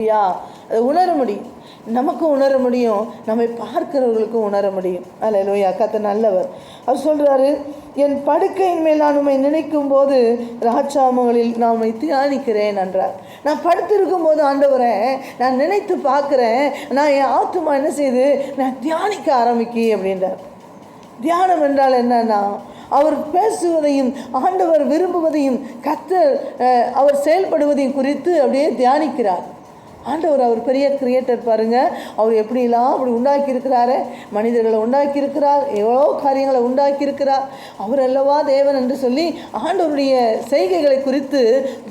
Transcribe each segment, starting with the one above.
அதை உணர முடியும். நமக்கும் உணர முடியும், நம்மை பார்க்கிறவர்களுக்கும் உணர முடியும். அல்லேலூயா. கர்த்தர் நல்லவர். அவர் சொல்றாரு, என் படுக்கையின் மேல் நான் உம்மை நினைக்கும் போது ராஜாமங்களில் நான் உம்மை தியானிக்கிறேன் என்றார். நான் படுத்திருக்கும் போது ஆண்டவரை நான் நினைத்து பார்க்குறேன், நான் என் ஆத்துமா என்ன செய்து நான் தியானிக்க ஆரம்பிக்கி அப்படின்றார். தியானம் என்றால் என்னன்னா, அவர் பேசுவதையும் ஆண்டவர் விரும்புவதையும் கர்த்தர் அவர் செயல்படுவதையும் குறித்து அப்படியே தியானிக்கிறார். ஆண்டவர் அவர் பெரிய கிரியேட்டர் பாருங்கள். அவர் எப்படிலாம் அப்படி உண்டாக்கியிருக்கிறாரு, மனிதர்களை உண்டாக்கியிருக்கிறார், எவ்வளோ காரியங்களை உண்டாக்கியிருக்கிறார். அவர் அல்லவா தேவன் என்று சொல்லி ஆண்டவருடைய செய்கைகளை குறித்து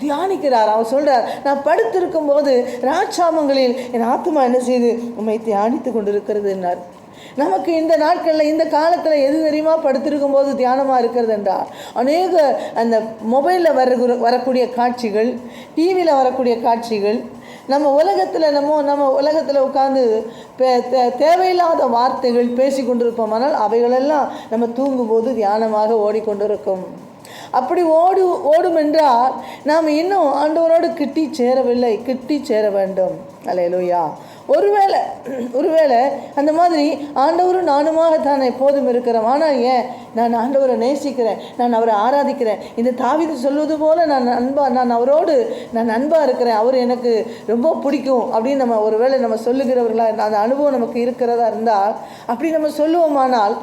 தியானிக்கிறார். அவர் சொல்கிறார், நான் படுத்திருக்கும் போது ராஜாமங்களில் என் ஆத்மா என்ன செய்து உம்மை தியானித்து கொண்டிருக்கிறது என்றார். நமக்கு இந்த நாட்களில் இந்த காலத்தில் எது தெரியுமா படுத்திருக்கும் போது தியானமாக இருக்கிறது என்றால், அநேக அந்த மொபைலில் வரக்கூடிய காட்சிகள், டிவியில் வரக்கூடிய காட்சிகள், நம்ம உலகத்தில் உட்காந்து தேவையில்லாத வார்த்தைகள் பேசி கொண்டிருப்போம். ஆனால் அவைகளெல்லாம் நம்ம தூங்கும்போது தியானமாக ஓடிக்கொண்டிருக்கும். அப்படி ஓடும் என்றால் நாம் இன்னும் ஆண்டவரோடு கிட்டி சேரவில்லை, கிட்டி சேர வேண்டும். அல்லேலூயா. ஒருவேளை அந்த மாதிரி ஆண்டவரும் நானுமாக தான் எப்போதும் இருக்கிறோம். ஆனால் ஏன் நான் ஆண்டவரை நேசிக்கிறேன், நான் அவரை ஆராதிக்கிறேன், இந்த தாவீது சொல்வது போல நான் அவரோடு நான் அன்பாக இருக்கிறேன், அவர் எனக்கு ரொம்ப பிடிக்கும் அப்படின்னு நம்ம ஒருவேளை நம்ம சொல்லுகிறவர்களாக அந்த அனுபவம் நமக்கு இருக்கிறதா இருந்தால், அப்படி நம்ம சொல்லுவோமானால்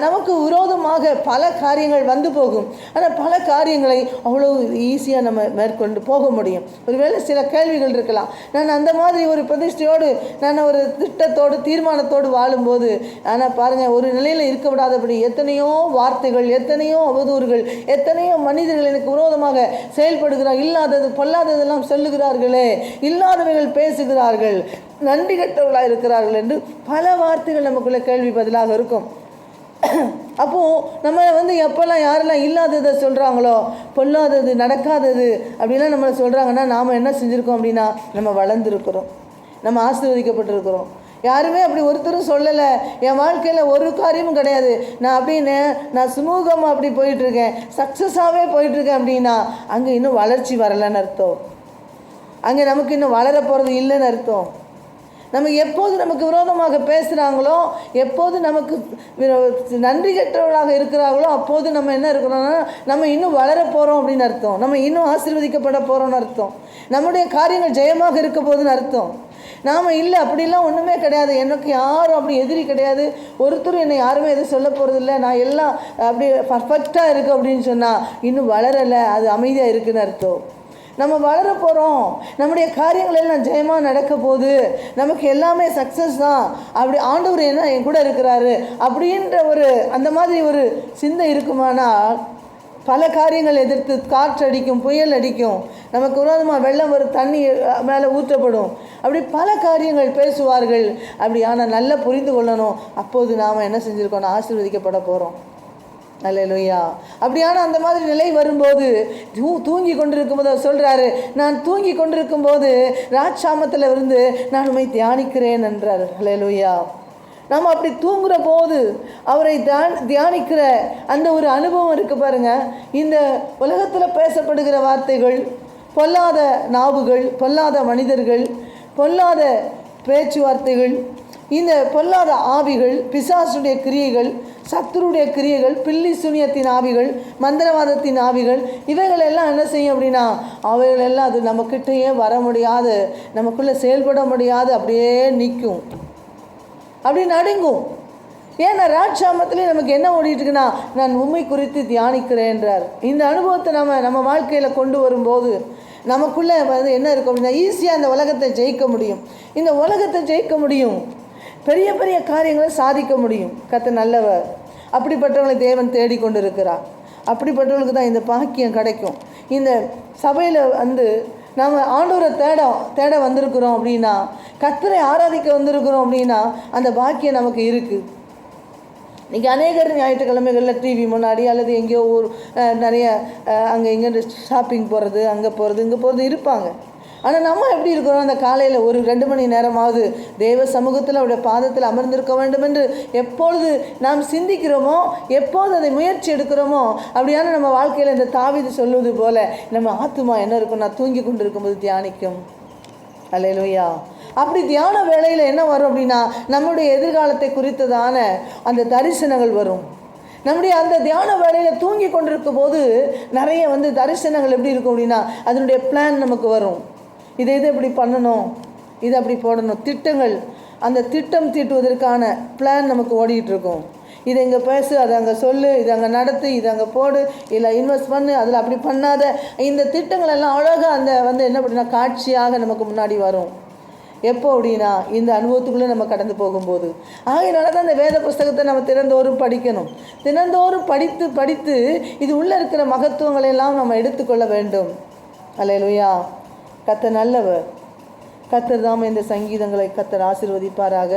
நமக்கு விரோதமாக பல காரியங்கள் வந்து போகும். ஆனால் பல காரியங்களை அவ்வளோ ஈஸியாக நம்ம மேற்கொண்டு போக முடியும். ஒருவேளை சில கேள்விகள் இருக்கலாம். நான் அந்த மாதிரி ஒரு பிரதிஷ்டையோடு நான் ஒரு திட்டத்தோடு தீர்மானத்தோடு வாழும்போது, ஆனால் பாருங்கள், ஒரு நிலையில் இருக்க விடாதபடி எத்தனையோ வார்த்தைகள், எத்தனையோ அவதூறுகள், எத்தனையோ மனிதர்கள் எனக்கு விரோதமாக செயல்படுகிறார், இல்லாதது பொல்லாததெல்லாம் சொல்லுகிறார்களே, இல்லாதவைகள் பேசுகிறார்கள், நன்றி கெட்டவர்களாக இருக்கிறார்கள் என்று பல வார்த்தைகள் நமக்குள்ள கேள்வி பதிலாக இருக்கும். அப்போது நம்ம எப்போல்லாம் யாரெல்லாம் இல்லாததை சொல்கிறாங்களோ, பொல்லாதது நடக்காதது அப்படின்லாம் நம்மளை சொல்கிறாங்கன்னா, நாம் என்ன செஞ்சுருக்கோம் அப்படின்னா, நம்ம வளர்ந்துருக்கிறோம், நம்ம ஆசீர்வதிக்கப்பட்டிருக்கிறோம். யாருமே அப்படி ஒருத்தரும் சொல்லலை, என் வாழ்க்கையில் ஒரு காரியமும் கிடையாது, நான் சுமூகமாக அப்படி போயிட்டுருக்கேன், சக்ஸஸாகவே போயிட்டுருக்கேன் அப்படின்னா, அங்கே இன்னும் வளர்ச்சி வரலைன்னு அர்த்தம். அங்கே நமக்கு இன்னும் வளர போகிறது இல்லைன்னு அர்த்தம். நம்ம எப்போது நமக்கு விரோதமாக பேசுகிறாங்களோ, எப்போது நமக்கு நன்றி கெட்டவர்களாக இருக்கிறார்களோ, அப்போது நம்ம என்ன இருக்கிறோம்னா, நம்ம இன்னும் வளர போகிறோம் அப்படின்னு அர்த்தம். நம்ம இன்னும் ஆசீர்வதிக்கப்பட போகிறோம்னு அர்த்தம். நம்முடைய காரியங்கள் ஜெயமாக இருக்க போதுன்னு அர்த்தம். நாம் இல்லை, அப்படிலாம் ஒன்றுமே கிடையாது, எனக்கு யாரும் அப்படி எதிரி கிடையாது, ஒருத்தரும் என்னை யாருமே எதுவும் சொல்ல போகிறதில்ல, நான் எல்லாம் அப்படி பர்ஃபெக்டாக இருக்குது அப்படின்னு சொன்னால் இன்னும் வளரலை, அது அமைதியாக இருக்குதுன்னு அர்த்தம். நம்ம வளர போகிறோம், நம்முடைய காரியங்கள் எல்லாம் ஜெயமாக நடக்க போகுது, நமக்கு எல்லாமே சக்ஸஸ் தான், அப்படி ஆண்டவர் என்ன என் கூட இருக்கிறாரு அப்படின்ற அந்த மாதிரி ஒரு சிந்தை இருக்குமானால், பல காரியங்கள் எதிர்த்து காற்று அடிக்கும், புயல் அடிக்கும், நமக்கு விரோதமாக வெள்ளம் வரும், தண்ணி மேலே ஊற்றப்படும், அப்படி பல காரியங்கள் பேசுவார்கள். அப்படி ஆனால் நல்லா புரிந்து கொள்ளணும், அப்போது நாம் என்ன செஞ்சுருக்கோம், ஆசீர்வதிக்கப்பட போகிறோம். அல்லேலூயா. அப்படியான அந்த மாதிரி நிலை வரும்போது தூங்கி கொண்டிருக்கும் போது அவர் சொல்கிறாரு, நான் தூங்கி கொண்டிருக்கும் போது ராஜாமத்தில் இருந்து நான் உம்மை தியானிக்கிறேன் என்றார். அல்லேலூயா. நாம் அப்படி தூங்குகிற போது அவரை தியானிக்கிற அந்த ஒரு அனுபவம் இருக்குது பாருங்கள். இந்த உலகத்தில் பேசப்படுகிற வார்த்தைகள், பொல்லாத நாவுகள், பொல்லாத மனிதர்கள், பொல்லாத பேச்சுவார்த்தைகள், இந்த பொல்லாத ஆவிகள், பிசாசுடைய கிரியைகள், சத்துருடைய கிரியைகள், பில்லி சூனியத்தின் ஆவிகள், மந்திரவாதத்தின் ஆவிகள், இவைகளெல்லாம் என்ன செய்யும் அப்படின்னா, அவைகளெல்லாம் அது நம்மக்கிட்டேயே வர முடியாது, நமக்குள்ளே செயல்பட முடியாது, அப்படியே நிற்கும், அப்படி நடுங்கும். ஏன்னா ராஜாமத்திலே நமக்கு என்ன ஓடிட்டுருக்குன்னா, நான் உண்மை குறித்து தியானிக்கிறேன்றார். இந்த அனுபவத்தை நம்ம வாழ்க்கையில் கொண்டு வரும்போது நமக்குள்ளே என்ன இருக்கும் அப்படின்னா, ஈஸியாக இந்த உலகத்தை ஜெயிக்க முடியும், இந்த உலகத்தை ஜெயிக்க முடியும், பெரிய பெரிய காரியங்களை சாதிக்க முடியும். கர்த்தர் நல்லவர். அப்படிப்பட்டவங்களை தேவன் தேடிக்கொண்டு இருக்கிறார். அப்படிப்பட்டவர்களுக்கு தான் இந்த பாக்கியம் கிடைக்கும். இந்த சபையில் நாம் ஆண்டவரை தேட வந்திருக்கிறோம் அப்படின்னா, கர்த்தரை ஆராதிக்க வந்திருக்கிறோம் அப்படின்னா, அந்த பாக்கியம் நமக்கு இருக்குது. இன்றைக்கி அநேகர் ஞாயிற்றுக்கிழமைகளில் டிவி முன்னாடி அல்லது எங்கேயோ நிறைய அங்கே இங்கே ஷாப்பிங் போகிறது, அங்கே போகிறது, இங்கே போகிறது இருப்பாங்க. ஆனால் நம்ம எப்படி இருக்கிறோம், அந்த காலையில் ஒரு 2 மணி நேரமாவது தேவ சமூகத்தில் அவருடைய பாதத்தில் அமர்ந்திருக்க வேண்டும் என்று எப்பொழுது நாம் சிந்திக்கிறோமோ, எப்போது அதை முயற்சி எடுக்கிறோமோ, அப்படியான நம்ம வாழ்க்கையில் இந்த தாவீது சொல்லுவது போல் நம்ம ஆத்துமா என்ன இருக்கும், நான் தூங்கி கொண்டு இருக்கும்போது தியானிக்கும். அல்லேலூயா. அப்படி தியான வேளையில் என்ன வரும் அப்படின்னா, நம்முடைய எதிர்காலத்தை குறித்ததான அந்த தரிசனங்கள் வரும். நம்முடைய அந்த தியான வேளையில் தூங்கி கொண்டிருக்கும் போது நிறைய தரிசனங்கள் எப்படி இருக்கும் அப்படின்னா, அதனுடைய பிளான் நமக்கு வரும். இதை இப்படி பண்ணணும், இதை அப்படி போடணும், திட்டங்கள், அந்த திட்டம் தீட்டுவதற்கான பிளான் நமக்கு ஓடிட்டு இருக்கும். இதை இங்கே பேசு, அதை அங்கே சொல்லு, இதை அங்கே நடத்து, இதை அங்கே போடு, இல்லை இன்வெஸ்ட் பண்ணு, அதில் அப்படி பண்ணாத, இந்த திட்டங்கள் எல்லாம் அழகாக அந்த என்ன அப்படின்னா காட்சியாக நமக்கு முன்னாடி வரும். எப்போ அப்படின்னா, இந்த அனுபவத்துக்குள்ளே நம்ம கடந்து போகும்போது. ஆகையினால தான் இந்த வேத புஸ்தகத்தை நம்ம தினந்தோறும் படிக்கணும். தினந்தோறும் படித்து படித்து இது உள்ளே இருக்கிற மகத்துவங்களெல்லாம் நம்ம எடுத்துக்கொள்ள வேண்டும். அல்லேலூயா. கர்த்தர் நல்லவர். கர்த்தர் தாம் இந்த சங்கீதங்களை கர்த்தர் ஆசீர்வதிப்பாராக.